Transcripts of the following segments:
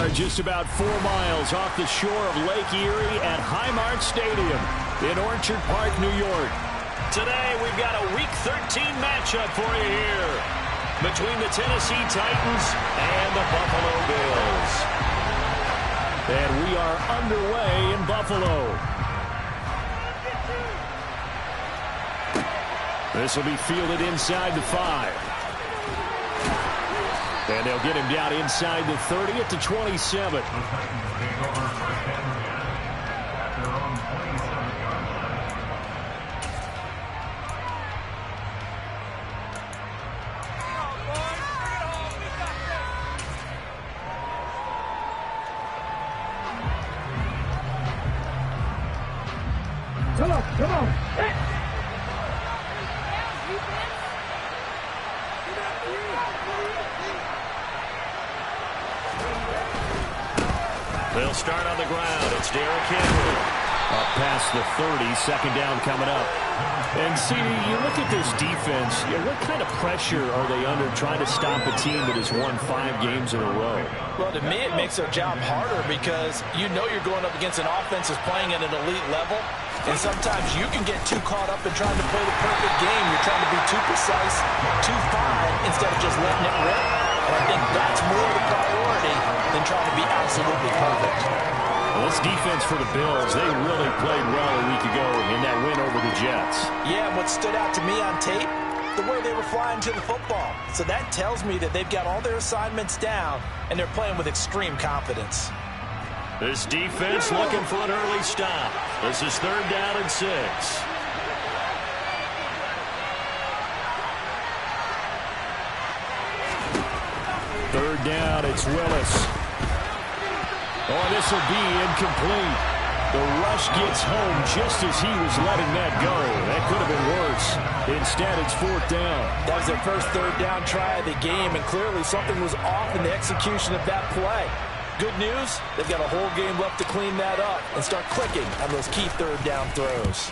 are just about 4 miles off the shore of Lake Erie at Highmark Stadium in Orchard Park, New York. Today, we've got a Week 13 matchup for you here between the Tennessee Titans and the Buffalo Bills. And we are underway in Buffalo. This will be fielded inside the 5. And they'll get him down inside the 30 at the 27. Come on. They'll start on the ground. It's Derrick Henry. Up past the 30, second down coming up. And, CD, you look at this defense, what kind of pressure are they under trying to stop a team that has won 5 games in a row? Well, to me, it makes their job harder because you know you're going up against an offense that's playing at an elite level. And sometimes you can get too caught up in trying to play the perfect game. You're trying to be too precise, too fine, instead of just letting it rip. And I think that's more the priority than trying to be absolutely perfect. Well, this defense for the Bills, they really played well a week ago in that win over the Jets. Yeah, and what stood out to me on tape, the way they were flying to the football. So that tells me that they've got all their assignments down, and they're playing with extreme confidence. This defense looking for an early stop. This is 3rd down and 6. Third down, it's Willis. Oh, this will be incomplete. The rush gets home just as he was letting that go. That could have been worse. Instead, it's 4th down. That was their first 3rd down try of the game, and clearly something was off in the execution of that play. Good news, they've got a whole game left to clean that up and start clicking on those key 3rd down throws.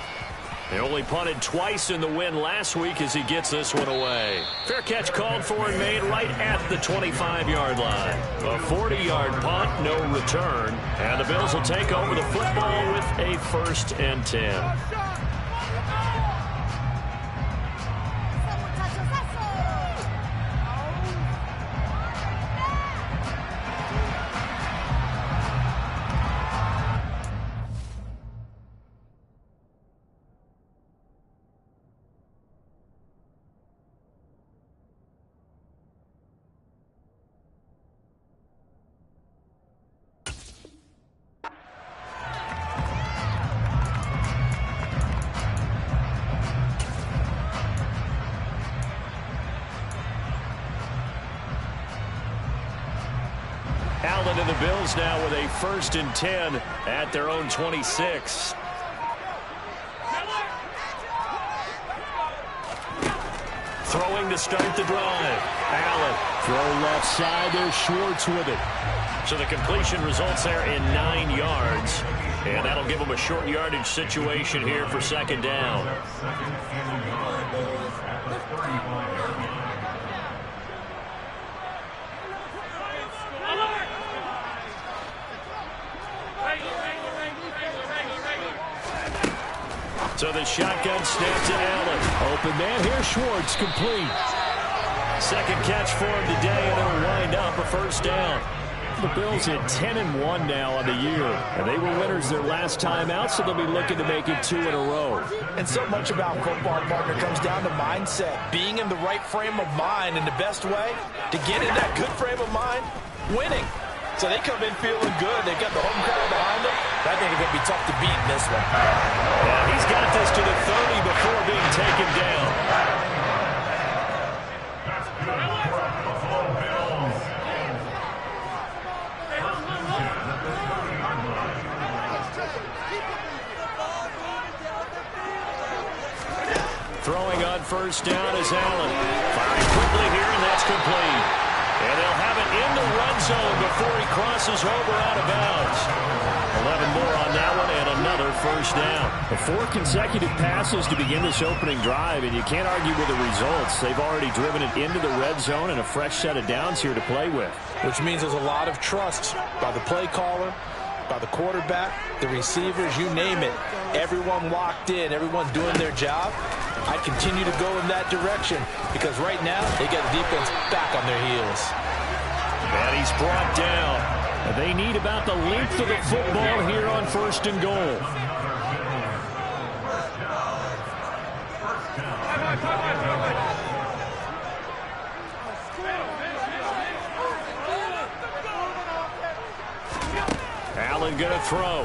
They only punted twice in the win last week as he gets this one away. Fair catch called for and made right at the 25-yard line. A 40-yard punt, no return. And the Bills will take over the football with a 1st and 10. Allen and the Bills now with a 1st and 10 at their own 26. Throwing to start the drive. Allen, throw left side. There's Schwartz with it. So the completion results there in 9 yards. And that'll give them a short yardage situation here for 2nd down. So the shotgun snap to Allen. Open man here, Schwartz, complete. 2nd catch for him today, and it'll wind up a 1st down. The Bills at 10-1 now on the year, and they were winners their last time out, so they'll be looking to make it 2 in a row. And so much about football, partner, comes down to mindset, being in the right frame of mind, and the best way to get in that good frame of mind, winning. So they come in feeling good. They've got the home crowd behind them. I think it's going to be tough to beat in this one. Yeah, he's got this to the 30 before being taken down. Throwing on 1st down is Allen. Firing quickly here, and that's complete. And they'll have it in the run zone before he crosses over out of bounds. 11 more on that one, and another first down. 4 consecutive passes to begin this opening drive, and you can't argue with the results. They've already driven it into the red zone and a fresh set of downs here to play with. Which means there's a lot of trust by the play caller, by the quarterback, the receivers, you name it. Everyone locked in, everyone doing their job. I continue to go in that direction because right now they got the defense back on their heels. And he's brought down. They need about the length of the football here on 1st and goal. Allen going to throw.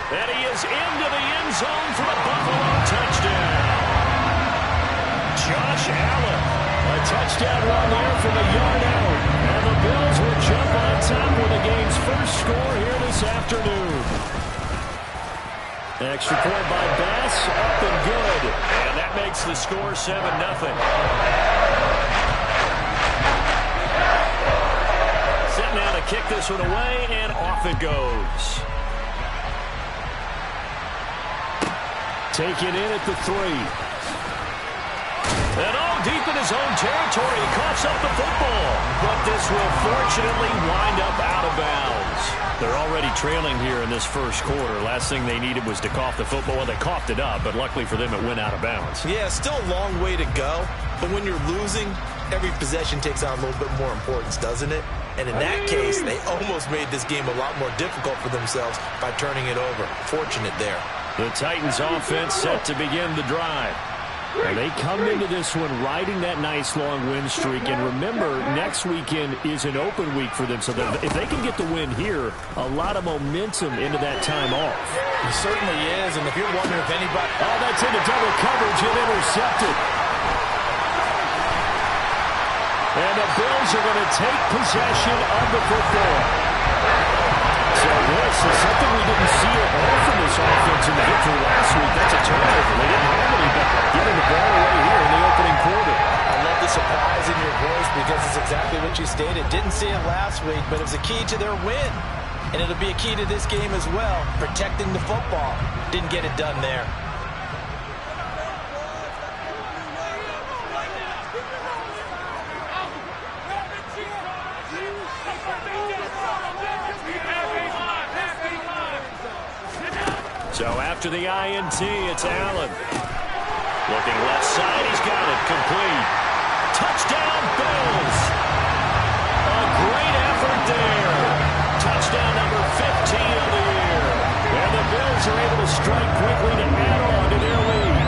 And he is into the end zone for a Buffalo touchdown. Josh Allen, a touchdown run there from a yard out. And the Bills will jump on top with the game's first score here this afternoon. Extra point by Bass, up and good. And that makes the score 7-0. Set now to kick this one away, and off it goes. Taken in at the 3. And all deep in his own territory, he coughs up the football. But this will fortunately wind up out of bounds. They're already trailing here in this first quarter. Last thing they needed was to cough the football. Well, they coughed it up, but luckily for them, it went out of bounds. Yeah, still a long way to go. But when you're losing, every possession takes on a little bit more importance, doesn't it? And in that case, they almost made this game a lot more difficult for themselves by turning it over. Fortunate there. The Titans offense set to begin the drive. And they come into this one riding that nice long win streak. And remember, next weekend is an open week for them. So that if they can get the win here, a lot of momentum into that time off. It certainly is. And if you're wondering if anybody... Oh, that's into double coverage and intercepted. And the Bills are going to take possession of the football. So this is something we didn't see at all from this offense in the victory last week. That's a turnover. They didn't have any, but giving the ball away here in the opening quarter. I love the surprise in your voice because it's exactly what you stated. Didn't see it last week, but it was a key to their win. And it'll be a key to this game as well, protecting the football. Didn't get it done there. So after the INT, it's Allen. Looking left side, he's got it. Complete. Touchdown, Bills. A great effort there. Touchdown number 15 of the year. And the Bills are able to strike quickly to add on to their lead.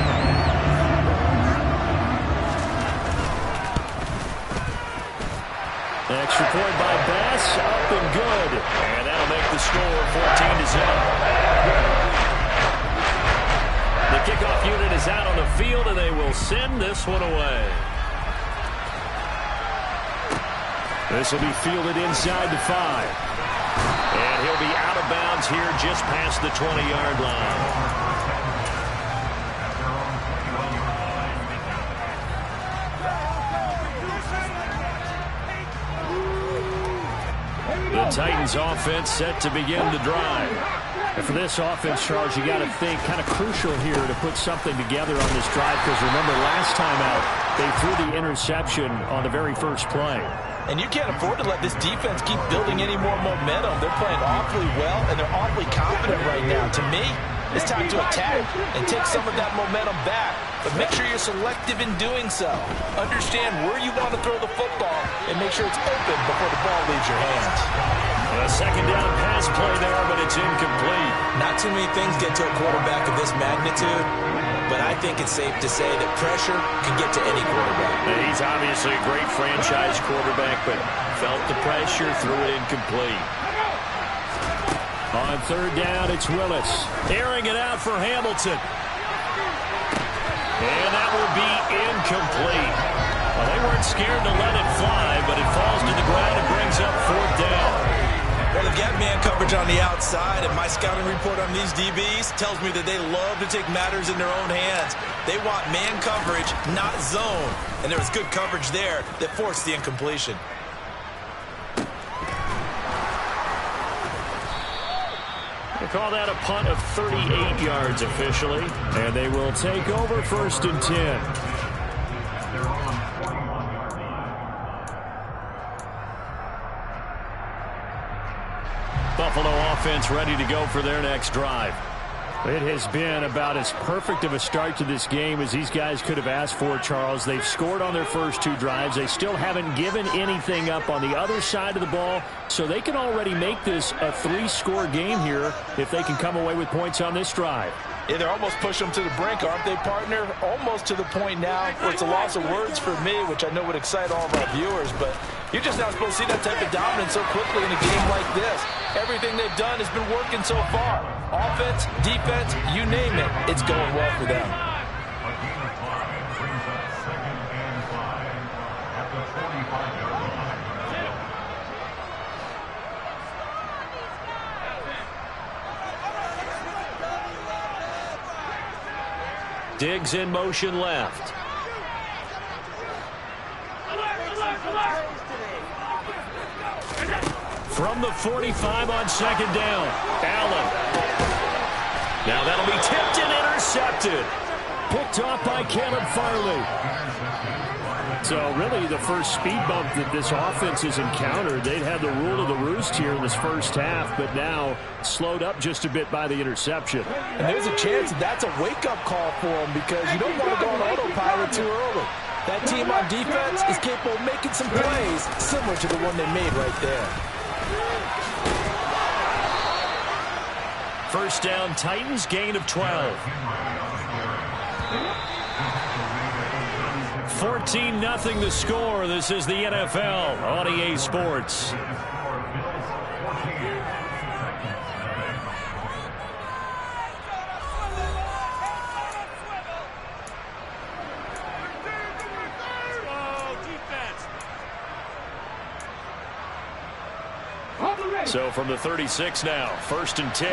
Extra point by Bass, up and good. And that'll make the score 14-0. The kickoff unit is out on the field, and they will send this one away. This will be fielded inside the 5. And he'll be out of bounds here just past the 20-yard line. The Titans offense set to begin the drive. And for this offense, Charles, you got to think kind of crucial here to put something together on this drive because remember last time out they threw the interception on the very first play. And you can't afford to let this defense keep building any more momentum. They're playing awfully well and they're awfully confident right now. To me, it's time to attack and take some of that momentum back. But make sure you're selective in doing so. Understand where you want to throw the football and make sure it's open before the ball leaves your hands. A second down pass play there, but it's incomplete. Not too many things get to a quarterback of this magnitude, but I think it's safe to say that pressure can get to any quarterback. And he's obviously a great franchise quarterback, but felt the pressure, threw it incomplete. On third down, it's Willis. Airing it out for Hamilton. And that will be incomplete. Well, they weren't scared to let it fly, but it falls to the ground and brings up fourth down. Well, they've got man coverage on the outside, and my scouting report on these DBs tells me that they love to take matters in their own hands. They want man coverage, not zone. And there was good coverage there that forced the incompletion. Call that a punt of 38 yards officially. And they will take over 1st and 10. Buffalo offense ready to go for their next drive. It has been about as perfect of a start to this game as these guys could have asked for, Charles. They've scored on their first 2 drives. They still haven't given anything up on the other side of the ball, so they can already make this a 3-score game here if they can come away with points on this drive. Yeah, they're almost pushing them to the brink, aren't they, partner? Almost to the point now where it's a loss of words for me, which I know would excite all of our viewers, but you're just not supposed to see that type of dominance so quickly in a game like this. Everything they've done has been working so far. Offense, defense, you name it, it's going well for them. Diggs in motion left. From the 45 on 2nd down. Allen. Now that'll be tipped and intercepted. Picked off by Caleb Farley. So really the first speed bump that this offense has encountered. They'd had the rule of the roost here in this first half, but now slowed up just a bit by the interception. And there's a chance that's a wake-up call for them because you don't want to go on autopilot too early. That team on defense is capable of making some plays similar to the one they made right there. 1st down, Titans, gain of 12. 14-0 the score. This is the NFL on EA Sports. So from the 36 now, 1st and 10.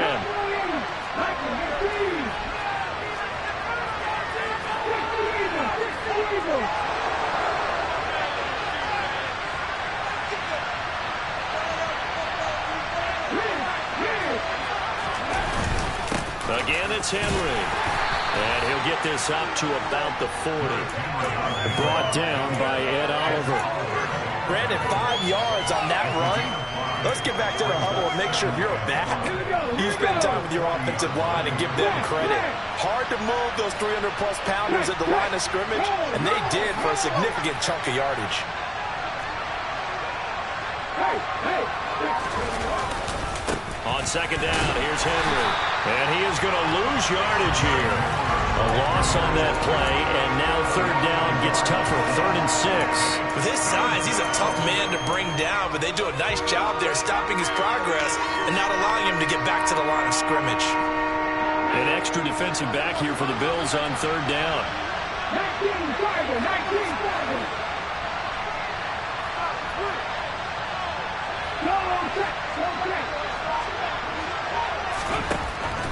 Again, it's Henry. And he'll get this up to about the 40. Brought down by Ed Oliver. Brandon, 5 yards on that run. Let's get back to the huddle and make sure if you're a back, you spend time with your offensive line and give them credit. Hard to move those 300-plus pounders at the line of scrimmage, and they did for a significant chunk of yardage. On 2nd down, here's Henry. And he is going to lose yardage here. A loss on that play, and now 3rd down gets tougher, 3rd and 6. With his size, he's a tough man to bring down, but they do a nice job there stopping his progress and not allowing him to get back to the line of scrimmage. An extra defensive back here for the Bills on 3rd down. 19,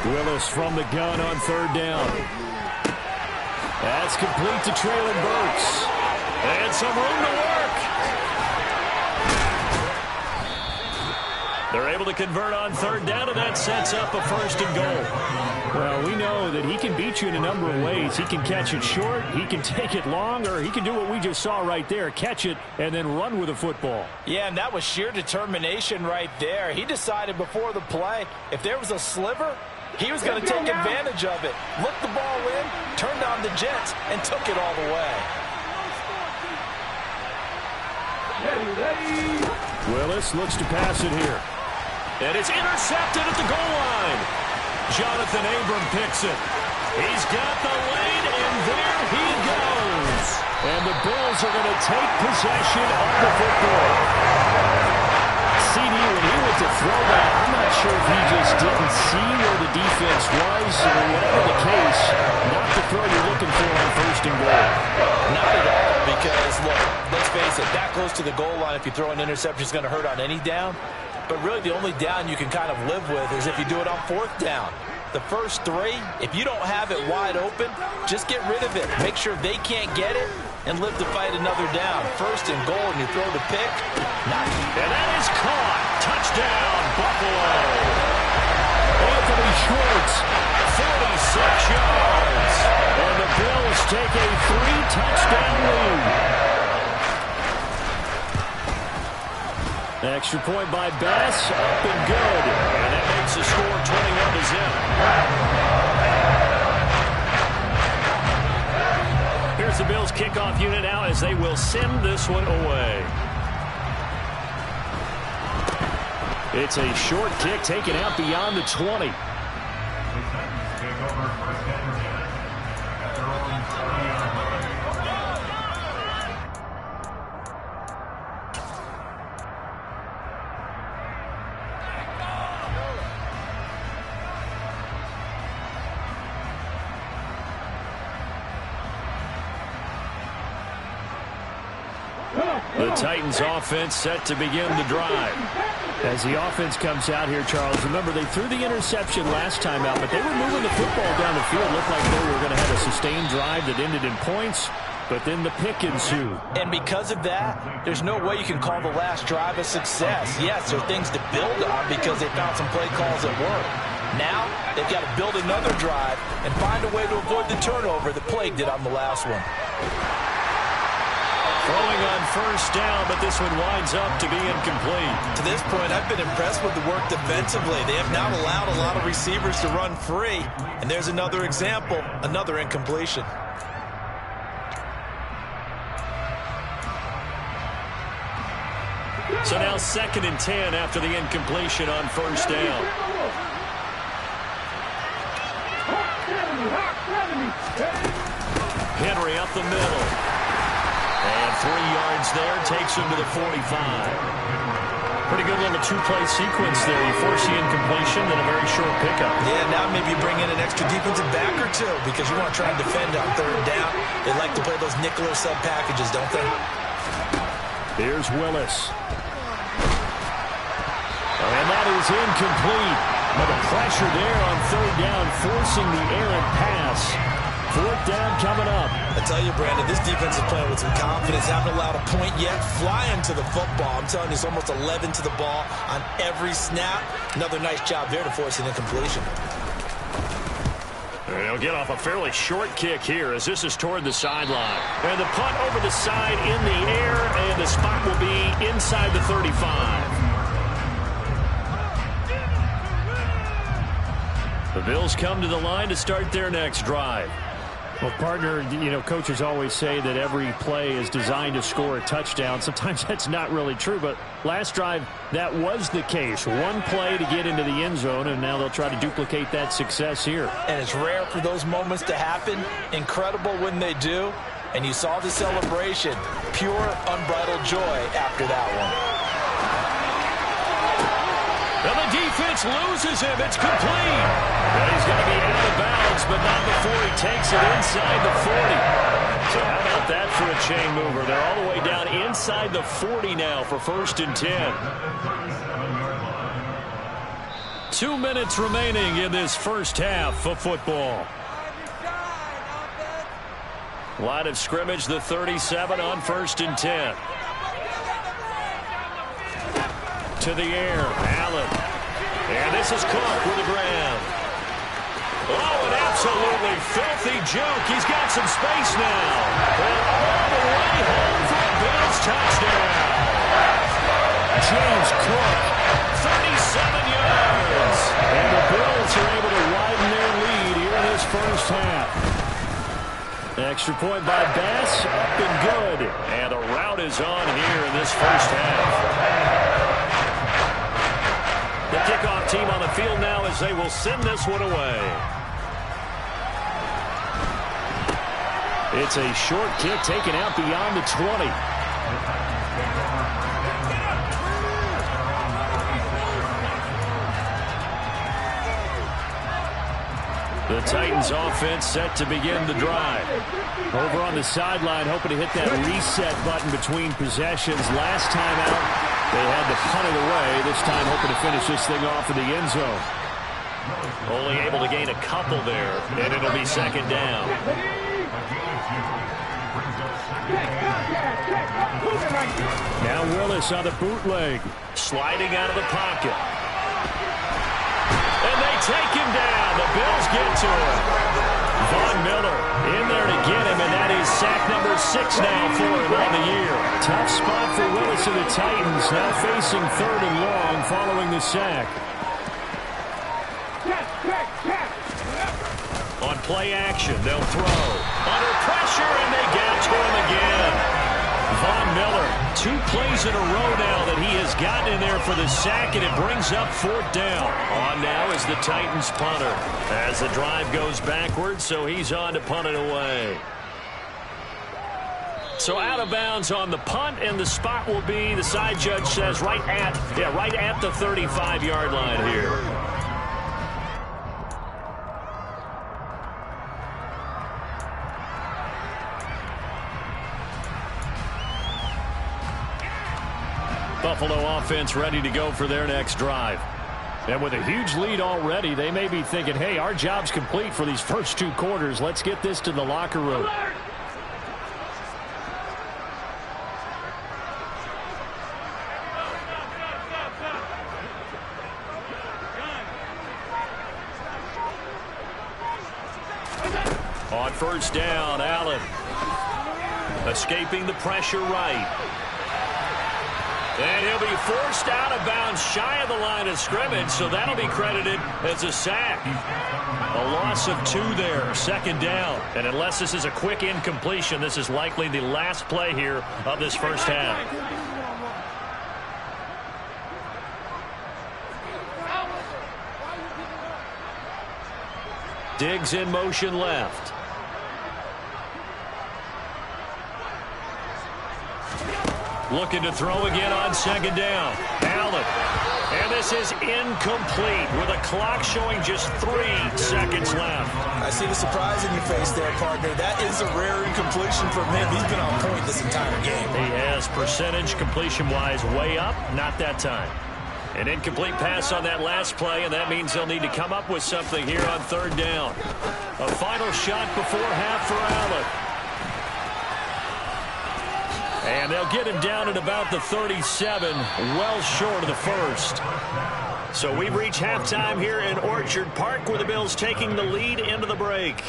Willis from the gun on 3rd down. That's complete to Traylon Burks. And some room to work. They're able to convert on 3rd down, and that sets up a 1st and goal. Well, we know that he can beat you in a number of ways. He can catch it short, he can take it long, or he can do what we just saw right there, catch it and then run with the football. Yeah, and that was sheer determination right there. He decided before the play, if there was a sliver, he was going to take advantage of it. Looked the ball in, turned on the jets, and took it all the way. Willis looks to pass it here. And it's intercepted at the goal line. Jonathan Abram picks it. He's got the lane, and there he goes. And the Bills are going to take possession of the football. CD, when he went to throw that, I'm not sure if he just didn't see where the defense was, or whatever the case, not the throw you're looking for on 1st and goal. Not at all, because, look, let's face it, that close to the goal line, if you throw an interception, is going to hurt on any down. But really, the only down you can kind of live with is if you do it on 4th down. The first 3, if you don't have it wide open, just get rid of it. Make sure they can't get it and live to fight another down. 1st and goal, and you throw the pick. And that is caught. Touchdown, Buffalo. Anthony Schwartz, 46 yards. And the Bills take a 3-touchdown lead. Extra point by Bass, up and good. And that makes the score 21-0. Here's the Bills kickoff unit now as they will send this one away. It's a short kick taken out beyond the 20. The Titans offense set to begin the drive. As the offense comes out here, Charles, remember they threw the interception last time out, but they were moving the football down the field. Looked like they were going to have a sustained drive that ended in points, but then the pick ensued. And because of that, there's no way you can call the last drive a success. Yes, there are things to build on because they found some play calls that work. Now, they've got to build another drive and find a way to avoid the turnover that plagued it on the last one. Throwing on first down, but this one winds up to be incomplete. To this point, I've been impressed with the work defensively. They have not allowed a lot of receivers to run free. And there's another example, another incompletion. So now 2nd and 10 after the incompletion on first down. Henry up the middle. And 3 yards there, takes him to the 45. Pretty good little two-play sequence there. You force the incompletion, then a very short pickup. Yeah, now maybe you bring in an extra defensive back or two because you want to try and defend on 3rd down. They like to play those nickel or sub packages, don't they? Here's Willis. And that is incomplete. But the pressure there on 3rd down, forcing the errant pass. 4th down coming up. I tell you, Brandon, this defense is playing with some confidence. Haven't allowed a point yet. Flying to the football. I'm telling you, it's almost 11 to the ball on every snap. Another nice job there to force an incompletion. They'll get off a fairly short kick here as this is toward the sideline. And the punt over the side in the air, and the spot will be inside the 35. The Bills come to the line to start their next drive. Well, partner, you know, coaches always say that every play is designed to score a touchdown. Sometimes that's not really true, but last drive, that was the case. One play to get into the end zone, and now they'll try to duplicate that success here. And it's rare for those moments to happen. Incredible when they do. And you saw the celebration. Pure, unbridled joy after that one. Well, the defense loses him. It's complete. And he's going to be out of bounds, but not before he takes it inside the 40. So how about that for a chain mover? They're all the way down inside the 40 now for 1st and 10. 2 minutes remaining in this first half of football. Line of scrimmage, the 37 on 1st and 10. To the air, Allen. And this is Cook with the ground. Oh, an absolutely filthy joke. He's got some space now. And all the way home for a Bills touchdown. James Cook, 37 yards. And the Bills are able to widen their lead here in this first half. Extra point by Bass, up and good. And the route is on here in this first half. The kickoff team on the field now as they will send this one away. It's a short kick taken out beyond the 20. The Titans offense set to begin the drive. Over on the sideline, hoping to hit that reset button between possessions. Last time out, they had to punt it away. This time hoping to finish this thing off in the end zone. Only able to gain a couple there, and it'll be 2nd down. Now Willis on the bootleg. Sliding out of the pocket. And they take him down. The Bills get to him. Von Miller in there to get him, and that is sack number 6 now for him on the year. Tough spot for Willis of the Titans, now facing 3rd and long following the sack. On play action, they'll throw. Under pressure, and they get to him again. Von Miller, 2 plays in a row now that he has gotten in there for the sack, and it brings up 4th down. On now is the Titans punter. As the drive goes backwards, so he's on to punt it away. So out of bounds on the punt, and the spot will be, the side judge says, right at the 35-yard line here. Buffalo offense ready to go for their next drive. And with a huge lead already, they may be thinking, hey, our job's complete for these first 2 quarters. Let's get this to the locker room. On 1st down, Allen escaping the pressure right. And he'll be forced out of bounds shy of the line of scrimmage, so that'll be credited as a sack. A loss of 2 there, 2nd down. And unless this is a quick incompletion, this is likely the last play here of this first half. Diggs in motion left. Looking to throw again on 2nd down. Allen. And this is incomplete with a clock showing just 3 seconds left. I see the surprise in your face there, partner. That is a rare incompletion from him. He's been on point this entire game. He has percentage completion-wise way up. Not that time. An incomplete pass on that last play, and that means they'll need to come up with something here on 3rd down. A final shot before half for Allen. And they'll get him down at about the 37, well short of the 1st. So we've reached halftime here in Orchard Park, with the Bills taking the lead into the break.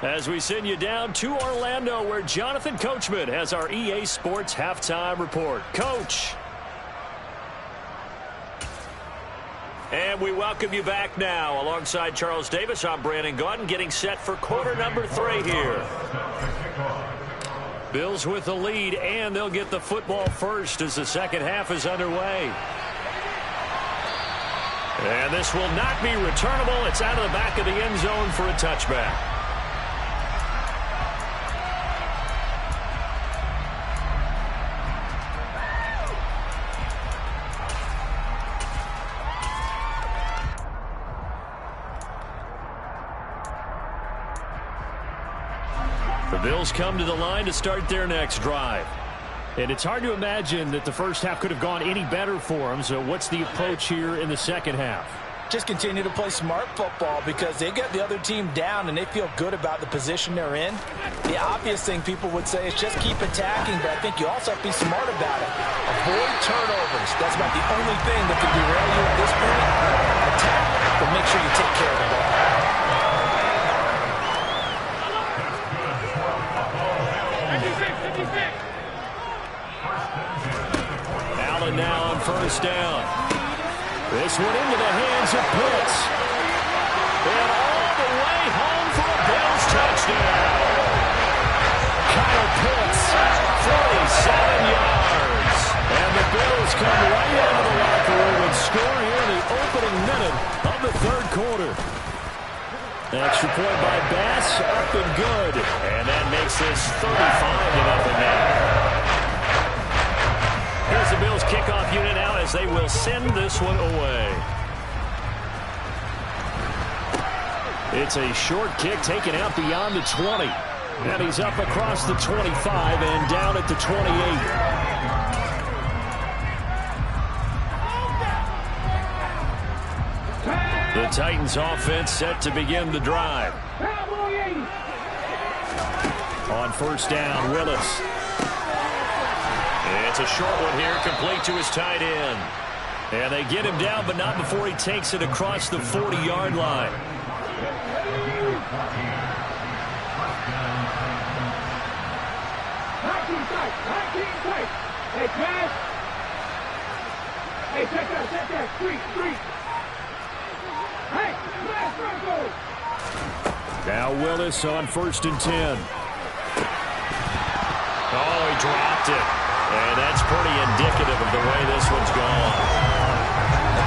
As we send you down to Orlando, where Jonathan Coachman has our EA Sports halftime report. Coach. And we welcome you back now. Alongside Charles Davis, I'm Brandon Gaudin, getting set for quarter number 3 here. Bills with the lead, and they'll get the football first as the second half is underway. And this will not be returnable. It's out of the back of the end zone for a touchback. The Bills come to the line to start their next drive. And it's hard to imagine that the first half could have gone any better for them. So what's the approach here in the second half? Just continue to play smart football, because they got the other team down and they feel good about the position they're in. The obvious thing people would say is just keep attacking, but I think you also have to be smart about it. Avoid turnovers. That's about the only thing that can derail you at this point. Attack, but make sure you take care of the ball. Allen now on 1st down. This one into the hands of Pitts. And all the way home for a Bills touchdown. Kyle Pitts, 47 yards. And the Bills come right out of the locker room and score here in the opening minute of the 3rd quarter. Extra point by Bass, up and good. And that makes this 35-0 now. Here's the Bills kickoff unit now as they will send this one away. It's a short kick taken out beyond the 20. And he's up across the 25 and down at the 28. The Titans offense set to begin the drive. On 1st down, Willis. It's a short one here, complete to his tight end. And they get him down, but not before he takes it across the 40-yard line. Hey, pass. Hey, check that. Street. Hey, pass, Franco. Now Willis on 1st and 10. Oh, he dropped it. And that's pretty indicative of the way this one's gone.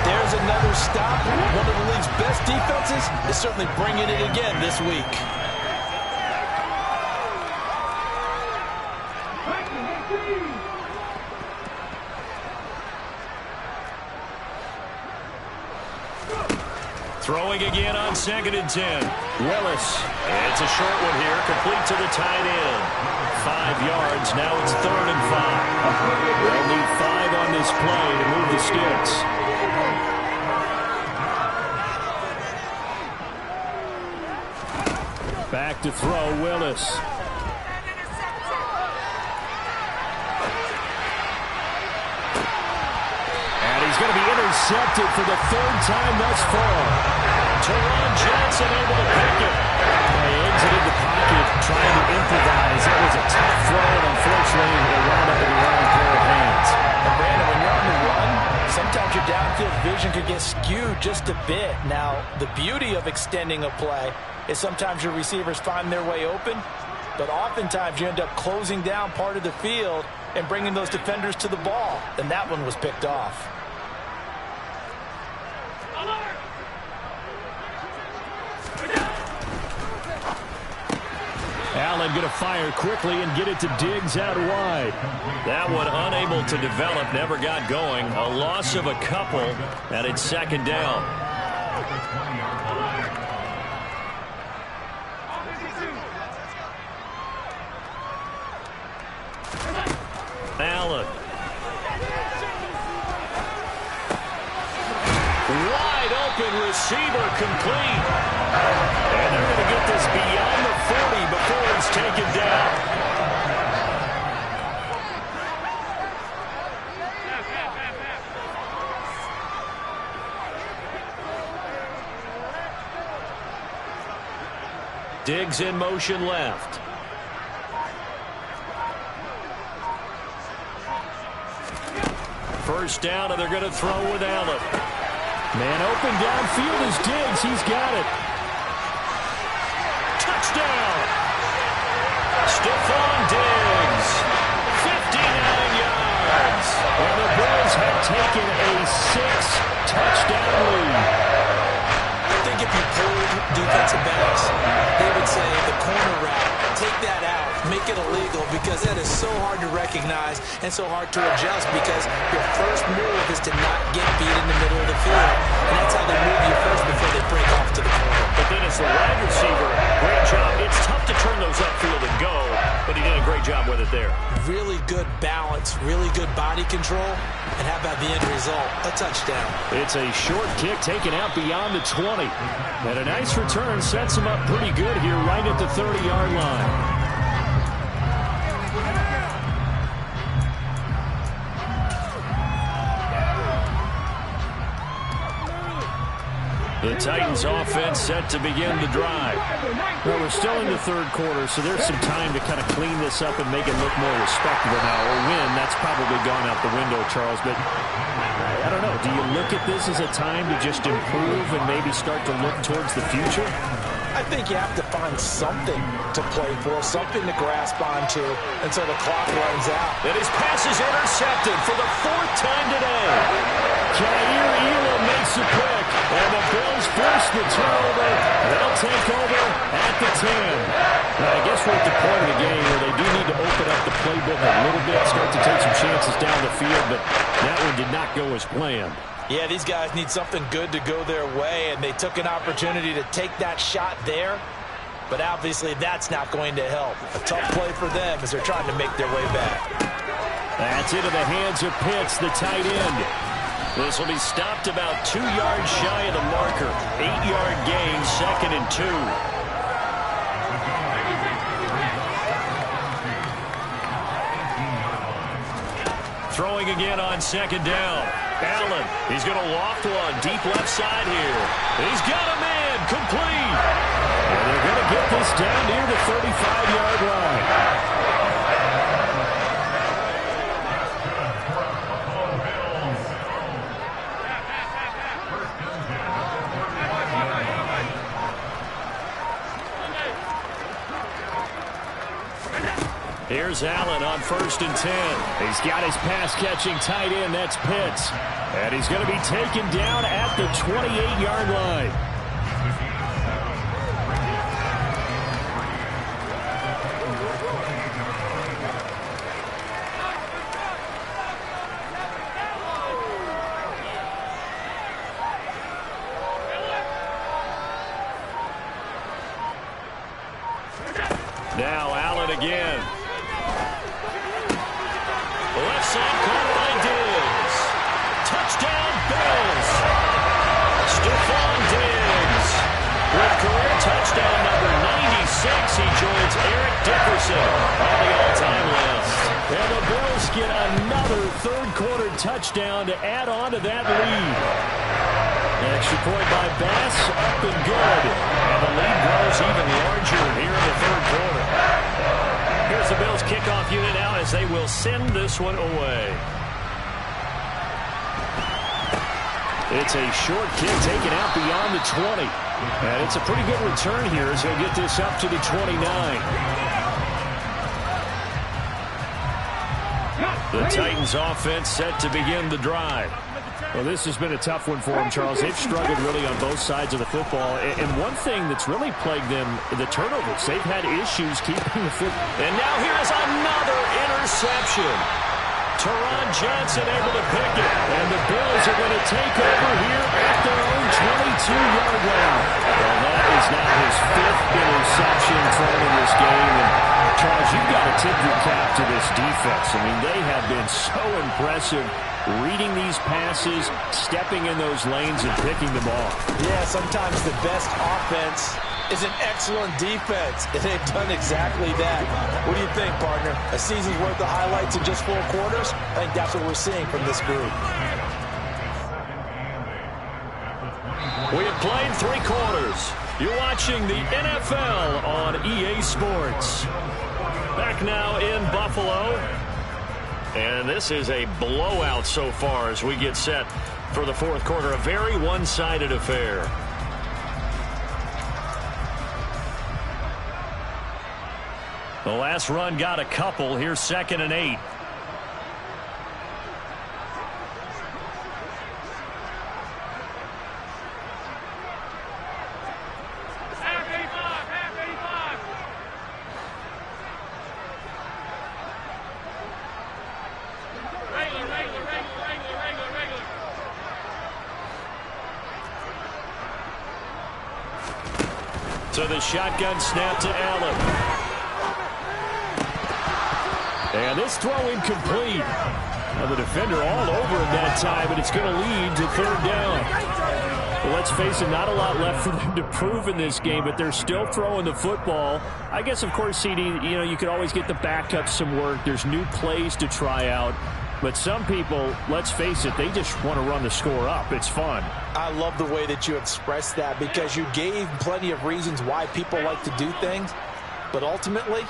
There's another stop. One of the league's best defenses is certainly bringing it again this week. Throwing again on 2nd and 10. Willis. It's a short one here, complete to the tight end. 5 yards, now it's 3rd and 5. They'll need 5 on this play to move the sticks. Back to throw, Willis. And he's going to be intercepted for the 3rd time thus far. Teron Johnson able to pick it. He exited the pocket trying to improvise. That was a tough throw, and unfortunately it wound up in the wrong pair of hands. And Brandon, when you're on the run, sometimes your downfield vision could get skewed just a bit. Now, the beauty of extending a play is sometimes your receivers find their way open, but oftentimes you end up closing down part of the field and bringing those defenders to the ball, and that one was picked off. Allen going to fire quickly and get it to Diggs out wide. That one unable to develop, never got going. A loss of a couple, and it's 2nd down. Allen. Wide open receiver complete. And they're going to get this beyond the 40 before he's taken down. Diggs in motion left. First down, and they're going to throw with Allen. Man open downfield is Diggs. He's got it. Touchdown! Stephon Diggs, 59 yards. And the Bills have taken a 6-touchdown lead. I think if you pulled defensive backs, they would say the corner route, take that out, make it illegal, because that is so hard to recognize and so hard to adjust, because your first move is to not get beat in the middle of the field. And that's how they move you first before they break off to the corner. But then as the wide receiver, great job. It's tough to turn those upfield and go, but he did a great job with it there. Really good balance, really good body control, and how about the end result? A touchdown. It's a short kick taken out beyond the 20. And a nice return sets him up pretty good here right at the 30-yard line. The Titans offense set to begin the drive. Well, we're still in the 3rd quarter, so there's some time to kind of clean this up and make it look more respectable now. Or win, that's probably gone out the window, Charles. But I don't know. Do you look at this as a time to just improve and maybe start to look towards the future? I think you have to find something to play for, something to grasp onto until the clock runs out. And his pass is intercepted for the 4th time today. Jair Elam makes a pick, and the Bills force the turnover. They'll take over at the 10. Now, I guess we're at the point of the game where they do need to open up the playbook a little bit, start to take some chances down the field, but that one did not go as planned. Yeah, these guys need something good to go their way, and they took an opportunity to take that shot there. But obviously, that's not going to help. A tough play for them as they're trying to make their way back. That's into the hands of Pitts, the tight end. This will be stopped about 2 yards shy of the marker. 8-yard gain, 2nd and 2. Throwing again on 2nd down. Allen, he's going to loft one deep left side here. He's got a man complete. And they're going to get this down near the 35-yard line. Here's Allen on 1st and 10. He's got his pass-catching tight end. That's Pitts. And he's going to be taken down at the 28-yard line. Now Allen again. Left side caught by Diggs. Touchdown, Bills. Stephon Diggs with career touchdown number 96. He joins Eric Dickerson on the all-time list. And the Bills get another third-quarter touchdown to add on to that lead. An extra point by Bass, up and good. And the lead grows even larger here in the third quarter. Here's the Bills kickoff unit now as they will send this one away. It's a short kick taken out beyond the 20. And it's a pretty good return here as he'll get this up to the 29. The Titans offense set to begin the drive. Well, this has been a tough one for them, Charles. They've struggled really on both sides of the football. And one thing that's really plagued them, the turnovers. They've had issues keeping the football. And now here's another interception. Teron Johnson able to pick it. And the Bills are going to take over here at their own 22-yard line. Well, that is now his 5th interception thrown in this game. And Charles, you've got to tip your cap to this defense. I mean, they have been so impressive reading these passes, stepping in those lanes, and picking them off. Yeah, sometimes the best offense is an excellent defense, and they've done exactly that. What do you think, partner? A season's worth of highlights in just 4 quarters? I think that's what we're seeing from this group. We have played 3 quarters. You're watching the NFL on EA Sports. Back now in Buffalo. And this is a blowout so far as we get set for the 4th quarter. A very one-sided affair. The last run got a couple. Here's 2nd and 8. So the shotgun snap to Allen. And this throw incomplete. Now the defender all over him that time, but it's going to lead to 3rd down. Well, let's face it, not a lot left for them to prove in this game, but they're still throwing the football. I guess, of course, CD, you could always get the backups some work. There's new plays to try out. But some people, let's face it, they just want to run the score up. It's fun. I love the way that you expressed that because you gave plenty of reasons why people like to do things. But ultimately,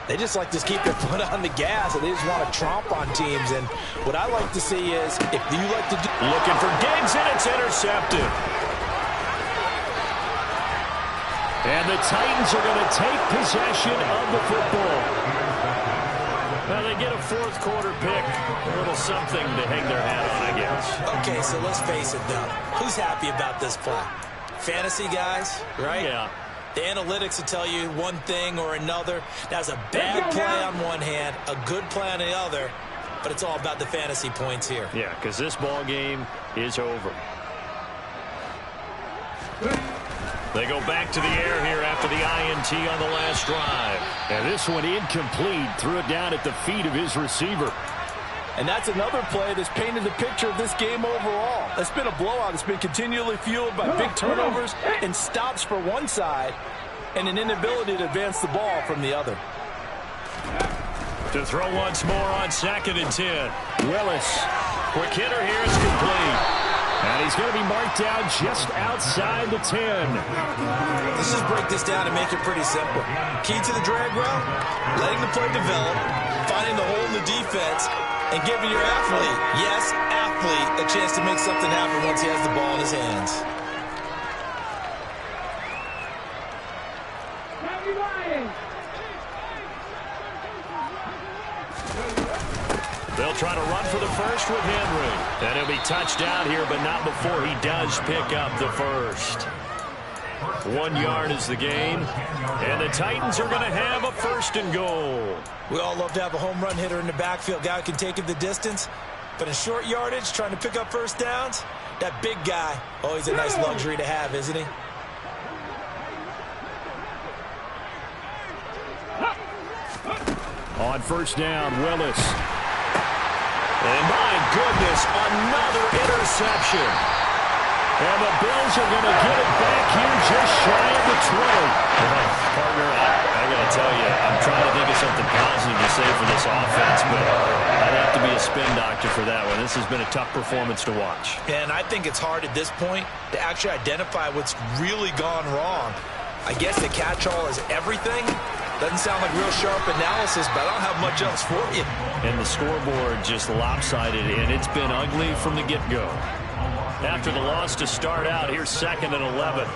they just like to keep their foot on the gas, and they just want to tromp on teams. And what I like to see is, if you like to do... Looking for Diggs, and it's intercepted. And the Titans are going to take possession of the football. Now they get a 4th quarter pick. A little something to hang their hat on, I guess. Okay, so let's face it, though. Who's happy about this play? Fantasy guys, right? Yeah. The analytics will tell you one thing or another. That's a bad play on one hand, a good play on the other, but it's all about the fantasy points here. Yeah, because this ball game is over. They go back to the air here after the INT on the last drive. And this one incomplete. Threw it down at the feet of his receiver. And that's another play that's painted the picture of this game overall. It's been a blowout. It's been continually fueled by big turnovers and stops for one side and an inability to advance the ball from the other. To throw once more on 2nd and 10. Willis. Quick hitter here is complete. And he's going to be marked down just outside the 10. Let's just break this down and make it pretty simple. Key to the drag route, letting the play develop, finding the hole in the defense, and giving your athlete, yes, athlete, a chance to make something happen once he has the ball in his hands. They'll try to run for the first with Henry. And he'll be touched down here, but not before he does pick up the first. 1 yard is the gain. And the Titans are going to have a 1st and goal. We all love to have a home run hitter in the backfield, guy who can take it the distance. But in short yardage, trying to pick up first downs, that big guy, always a nice luxury to have, isn't he? On 1st down, Willis. And my goodness, another interception. And the Bills are going to get it back here just shy of the 20. Partner, I got to tell you, I'm trying to think of something positive to say for this offense, but I'd have to be a spin doctor for that one. This has been a tough performance to watch. And I think it's hard at this point to actually identify what's really gone wrong. I guess the catch-all is everything. Doesn't sound like real sharp analysis, but I don't have much else for you. And the scoreboard just lopsided, and it's been ugly from the get-go. After the loss to start out, here's 2nd and 11.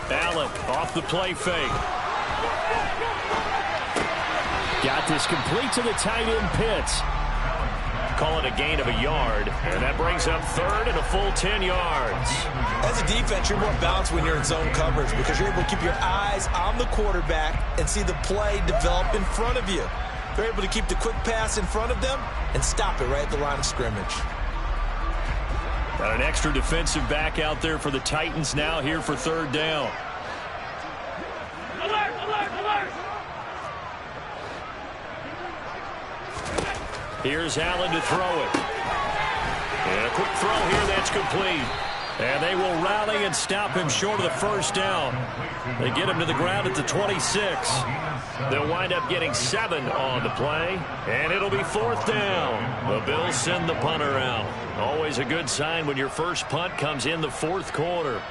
Allen off the play fake. Got this complete to the tight end Pitts. Call it a gain of a yard, and that brings up 3rd and a full 10 yards. As a defense, you're more balanced when you're in zone coverage because you're able to keep your eyes on the quarterback and see the play develop in front of you. They're able to keep the quick pass in front of them and stop it right at the line of scrimmage. Got an extra defensive back out there for the Titans now here for 3rd down. Alert, alert, alert! Here's Allen to throw it. And a quick throw here that's complete. And they will rally and stop him short of the 1st down. They get him to the ground at the 26. They'll wind up getting 7 on the play. And it'll be 4th down. The Bills send the punter out. Always a good sign when your first punt comes in the 4th quarter.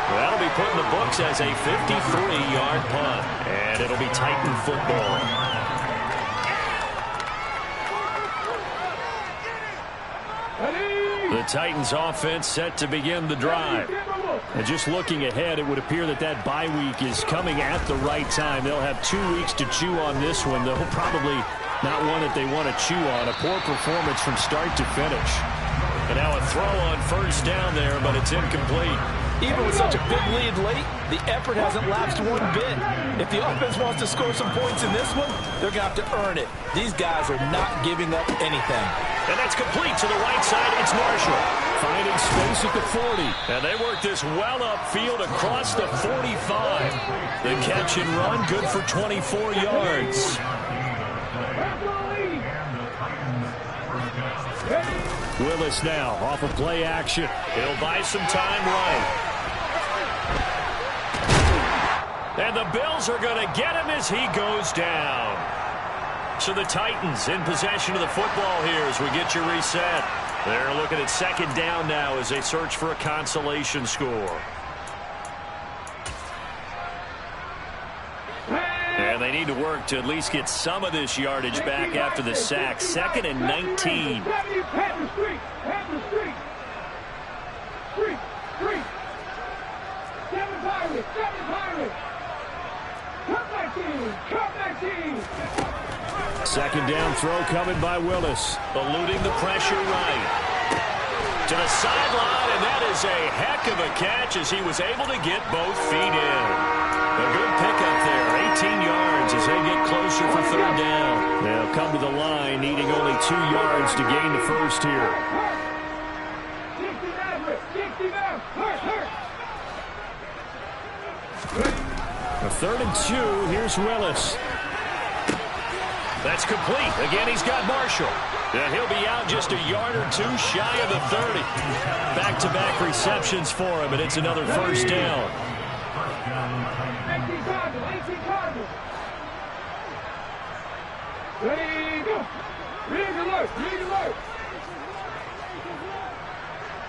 That'll be put in the books as a 53-yard punt. And it'll be Titan football. The Titans offense set to begin the drive. And just looking ahead, it would appear that that bye week is coming at the right time. They'll have 2 weeks to chew on this one. They'll probably not one that they want to chew on. A poor performance from start to finish. And now a throw on 1st down there, but it's incomplete. Even with such a big lead late, the effort hasn't lapsed one bit. If the offense wants to score some points in this one, they're going to have to earn it. These guys are not giving up anything. And that's complete to the right side. It's Marshall finding space at the 40. And they work this well upfield across the 45. The catch and run good for 24 yards. Willis now off of play action. He'll buy some time right. And the Bills are going to get him as he goes down. So the Titans in possession of the football here as we get you reset. They're looking at 2nd down now as they search for a consolation score. And they need to work to at least get some of this yardage back after the sack. 2nd and 19. Second down throw coming by Willis. Eluding the pressure right. To the sideline, and that is a heck of a catch as he was able to get both feet in. A good pickup there, 18 yards as they get closer for 3rd down. They'll come to the line needing only 2 yards to gain the first here. A 3rd and 2. Here's Willis. That's complete. Again, he's got Marshall. And he'll be out just a yard or 2 shy of the 30. Back-to-back receptions for him, and it's another first down. Ready, go. Ready, alert. Ready, alert.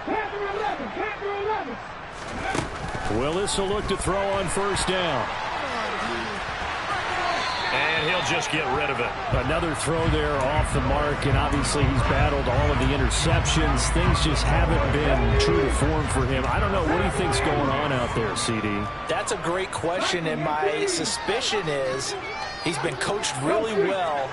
Panther 11. Panther 11. Willis will look to throw on first down. And he'll just get rid of it. Another throw there off the mark, and obviously he's battled all of the interceptions. Things just haven't been true to form for him. I don't know. What do you think's going on out there, CD? That's a great question, and my suspicion is he's been coached really well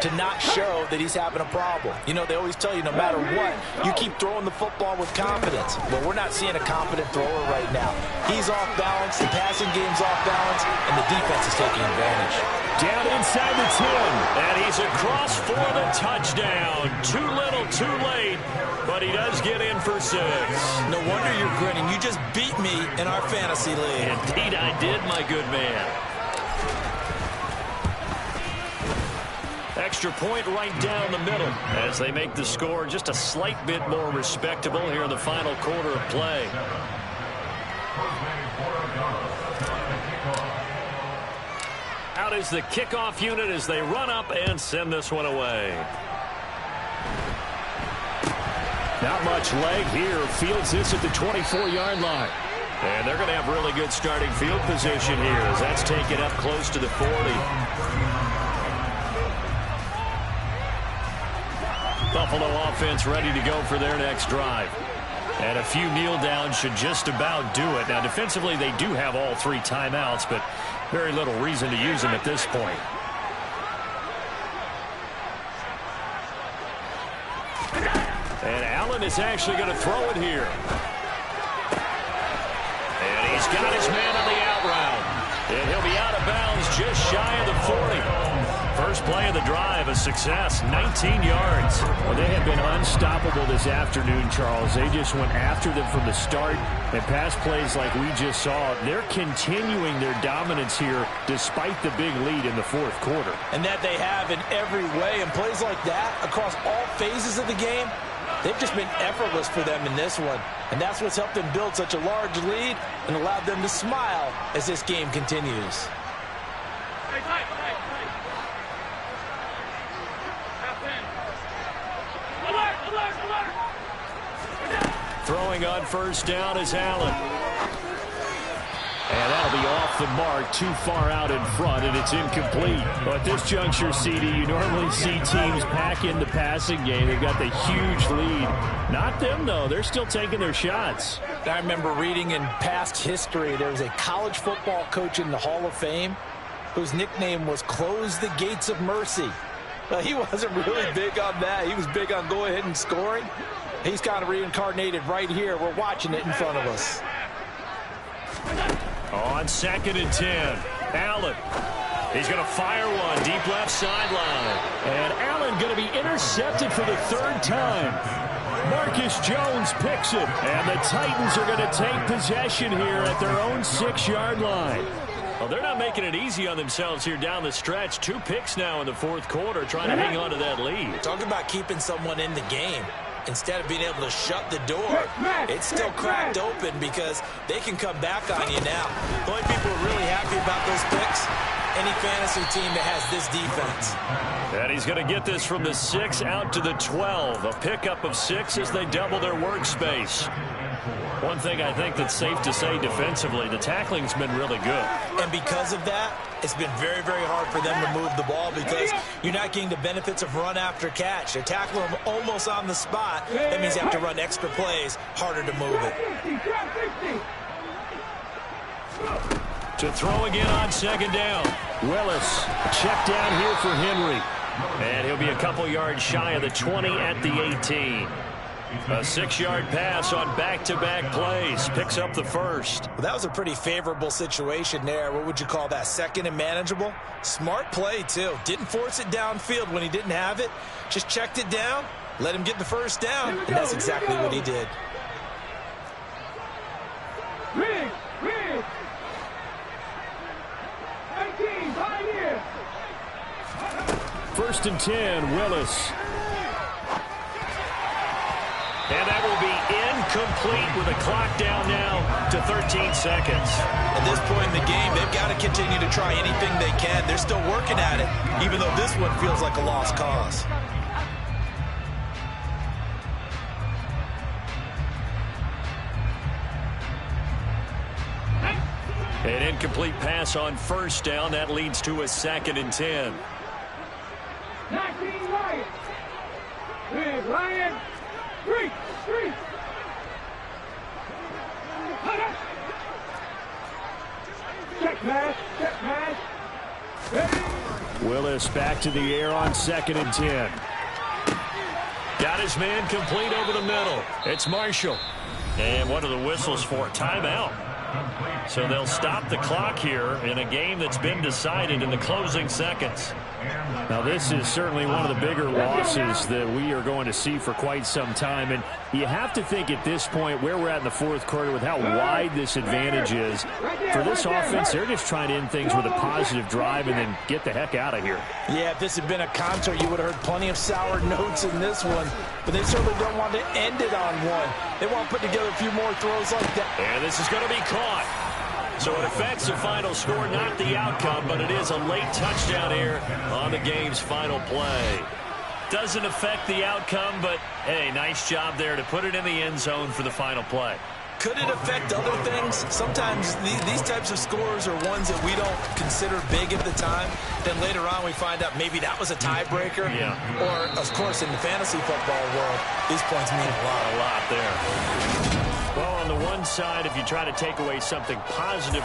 to not show that he's having a problem. You know, they always tell you no matter what, you keep throwing the football with confidence. Well, we're not seeing a confident thrower right now. He's off balance, the passing game's off balance, and the defense is taking advantage. Down inside the 10, and he's across for the touchdown. Too little, too late, but he does get in for 6. No wonder you're grinning. You just beat me in our fantasy league. Indeed I did, my good man. Extra point right down the middle as they make the score just a slight bit more respectable here in the final quarter of play. Out is the kickoff unit as they run up and send this one away. Not much leg here. Fields this at the 24-yard line. And they're going to have really good starting field position here as that's taken up close to the 40. Buffalo offense ready to go for their next drive. And a few kneel downs should just about do it. Now, defensively, they do have all 3 timeouts, but very little reason to use them at this point. And Allen is actually going to throw it here. And he's got his man on the out route. And he'll be out of bounds just shy of the 40. First play of the drive, a success, 19 yards. Well, they have been unstoppable this afternoon, Charles. They just went after them from the start. And pass plays like we just saw, they're continuing their dominance here despite the big lead in the 4th quarter. And that they have in every way. And plays like that across all phases of the game, they've just been effortless for them in this one. And that's what's helped them build such a large lead and allowed them to smile as this game continues. Throwing on first down is Allen. And that'll be off the mark, too far out in front, and it's incomplete. But at this juncture, CD, you normally see teams pack in the passing game. They've got the huge lead. Not them, though. They're still taking their shots. I remember reading in past history, there was a college football coach in the Hall of Fame whose nickname was Close the Gates of Mercy. Well, he wasn't really big on that. He was big on go ahead and scoring. He's kind of reincarnated right here. We're watching it in front of us. On 2nd and 10, Allen. He's going to fire one deep left sideline. And Allen going to be intercepted for the 3rd time. Marcus Jones picks it. And the Titans are going to take possession here at their own 6-yard line. Well, they're not making it easy on themselves here down the stretch. 2 picks now in the 4th quarter trying to hang on to that lead. Talk about keeping someone in the game. Instead of being able to shut the door, it's still cracked open because they can come back on you now. The only people who are really happy about those picks, any fantasy team that has this defense. And he's going to get this from the 6 out to the 12. A pickup of 6 as they double their workspace. One thing I think that's safe to say defensively, the tackling's been really good. And because of that, it's been very, very hard for them to move the ball because you're not getting the benefits of run after catch. They're tackling them almost on the spot. That means you have to run extra plays, harder to move it. To throw again on 2nd down. Willis, check down here for Henry. And he'll be a couple yards shy of the 20 at the 18. A 6-yard pass on back-to-back plays. Picks up the 1st. Well, that was a pretty favorable situation there. What would you call that? 2nd and manageable? Smart play, too. Didn't force it downfield when he didn't have it. Just checked it down, let him get the 1st down, and that's exactly what he did. 1st and 10, Willis. And that will be incomplete with the clock down now to 13 seconds. At this point in the game, they've got to continue to try anything they can. They're still working at it, even though this one feels like a lost cause. An incomplete pass on 1st down. That leads to a 2nd and 10. 19 Lions. Here's Lion. 3. Check pass. Ready. Willis back to the air on 2nd and 10. Got his man complete over the middle. It's Marshall. And what are the whistles for? Timeout. So they'll stop the clock here in a game that's been decided in the closing seconds. Now, this is certainly one of the bigger losses that we are going to see for quite some time. And you have to think at this point where we're at in the 4th quarter with how wide this advantage is. For this offense, they're just trying to end things with a positive drive and then get the heck out of here. Yeah, if this had been a concert, you would have heard plenty of sour notes in this one. But they certainly don't want to end it on one. They want to put together a few more throws like that. And this is going to be caught. So it affects the final score, not the outcome, but it is a late touchdown here on the game's final play. Doesn't affect the outcome, but, hey, nice job there to put it in the end zone for the final play. Could it affect other things? Sometimes these types of scores are ones that we don't consider big at the time. Then later on we find out maybe that was a tiebreaker. Yeah. Or, of course, in the fantasy football world, these points mean a lot. A lot there. Well, on the one side, if you try to take away something positive